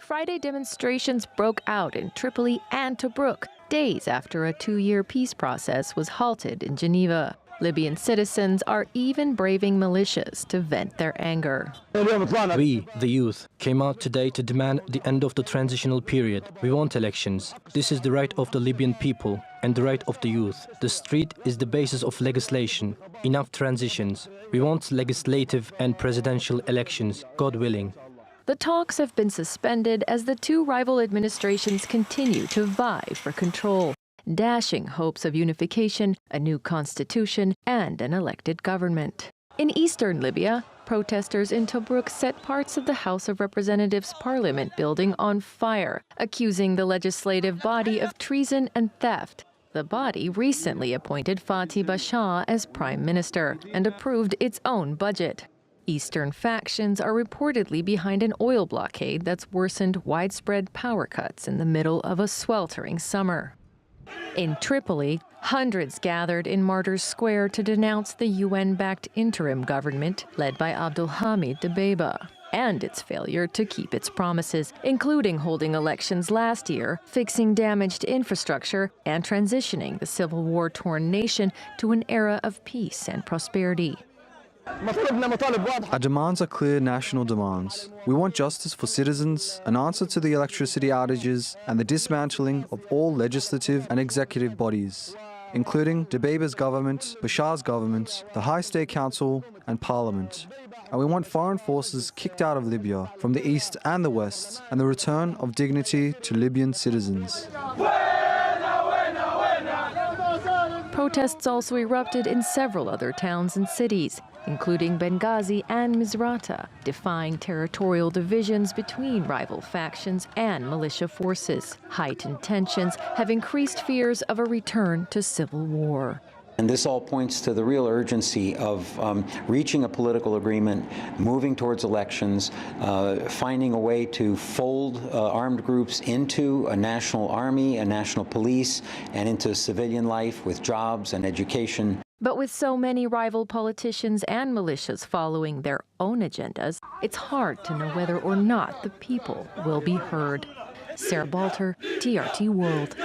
Friday demonstrations broke out in Tripoli and Tobruk, days after a 2-year peace process was halted in Geneva. Libyan citizens are even braving militias to vent their anger. We, the youth, came out today to demand the end of the transitional period. We want elections. This is the right of the Libyan people and the right of the youth. The street is the basis of legislation. Enough transitions. We want legislative and presidential elections, God willing. The talks have been suspended as the two rival administrations continue to vie for control, dashing hopes of unification, a new constitution, and an elected government. In eastern Libya, protesters in Tobruk set parts of the House of Representatives Parliament building on fire, accusing the legislative body of treason and theft. The body recently appointed Fatih Bashar as prime minister and approved its own budget. Eastern factions are reportedly behind an oil blockade that's worsened widespread power cuts in the middle of a sweltering summer. In Tripoli, hundreds gathered in Martyrs Square to denounce the UN-backed interim government led by Abdulhamid Dbeibeh and its failure to keep its promises, including holding elections last year, fixing damaged infrastructure, and transitioning the civil war-torn nation to an era of peace and prosperity. Our demands are clear national demands. We want justice for citizens, an answer to the electricity outages, and the dismantling of all legislative and executive bodies, including Dbeibeh's government, Bashar's government, the High State Council, and Parliament. And we want foreign forces kicked out of Libya from the east and the west, and the return of dignity to Libyan citizens. Protests also erupted in several other towns and cities, including Benghazi and Misrata, defying territorial divisions between rival factions and militia forces. Heightened tensions have increased fears of a return to civil war. And this all points to the real urgency of reaching a political agreement, moving towards elections, finding a way to fold armed groups into a national army, a national police, and into civilian life with jobs and education. But with so many rival politicians and militias following their own agendas, it's hard to know whether or not the people will be heard. Sarah Balter, TRT World.